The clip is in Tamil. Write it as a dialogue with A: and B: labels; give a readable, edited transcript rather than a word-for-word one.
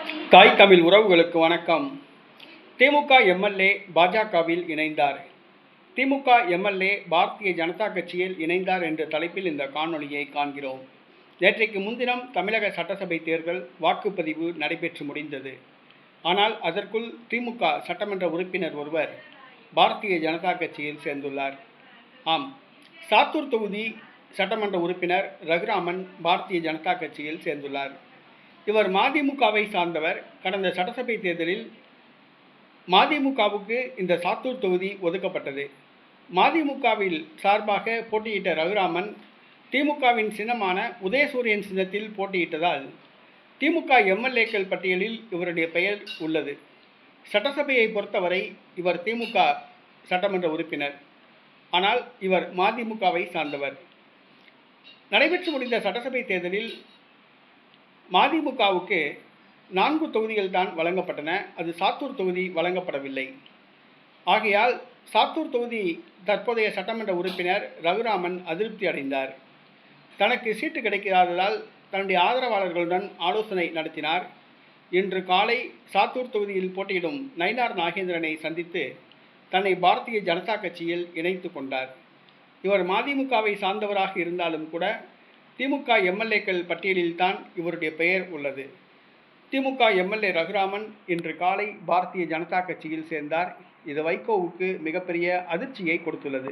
A: தாய் தமிழ் உறவுகளுக்கு வணக்கம். திமுக எம்எல்ஏ பாஜகவில் இணைந்தார். திமுக எம்எல்ஏ பாரதிய ஜனதா கட்சியில் இணைந்தார் என்ற தலைப்பில் இந்த காணொளியை காண்கிறோம். நேற்றைக்கு முன்தினம் தமிழக சட்டசபை தேர்தல் வாக்குப்பதிவு நடைபெற்று முடிந்தது. ஆனால் அதற்குள் திமுக சட்டமன்ற உறுப்பினர் ஒருவர் பாரதிய ஜனதா கட்சியில் சேர்ந்துள்ளார். ஆம், சாத்தூர் தொகுதி சட்டமன்ற உறுப்பினர் ரகுராமன் பாரதிய ஜனதா கட்சியில் சேர்ந்துள்ளார். இவர் மதிமுகவை சார்ந்தவர். கடந்த சட்டசபை தேர்தலில் மதிமுகவுக்கு இந்த சாத்தூர் தொகுதி ஒதுக்கப்பட்டது. மதிமுகவில் சார்பாக போட்டியிட்ட ரகுராமன் திமுகவின் சின்னமான உதயசூரியன் சின்னத்தில் போட்டியிட்டதால் திமுக எம்எல்ஏக்கள் பட்டியலில் இவருடைய பெயர் உள்ளது. சட்டசபையை பொறுத்தவரை இவர் திமுக சட்டமன்ற உறுப்பினர். ஆனால் இவர் மதிமுகவை சார்ந்தவர். நடைபெற்று முடிந்த சட்டசபை தேர்தலில் மதிமுகவுக்கு 4 தொகுதிகள் தான் வழங்கப்பட்டன. அது சாத்தூர் தொகுதி வழங்கப்படவில்லை. ஆகையால் சாத்தூர் தொகுதி தற்போதைய சட்டமன்ற உறுப்பினர் ரகுராமன் அதிருப்தி அடைந்தார். தனக்கு சீட்டு கிடைக்காததால் தன்னுடைய ஆதரவாளர்களுடன் ஆலோசனை நடத்தினார். இன்று காலை சாத்தூர் தொகுதியில் போட்டியிடும் நயினார் நாகேந்திரனை சந்தித்து தன்னை பாரதிய ஜனதா கட்சியில் இணைத்து கொண்டார். இவர் மதிமுகவை சார்ந்தவராக இருந்தாலும் கூட திமுக எம்எல்ஏக்கள் பட்டியலில் தான் இவருடைய பெயர் உள்ளது. திமுக எம்எல்ஏ ரகுராமன் இன்று காலை பாரதிய ஜனதா கட்சியில் சேர்ந்தார். இது வைகோவுக்கு மிகப்பெரிய அதிர்ச்சியை கொடுத்துள்ளது.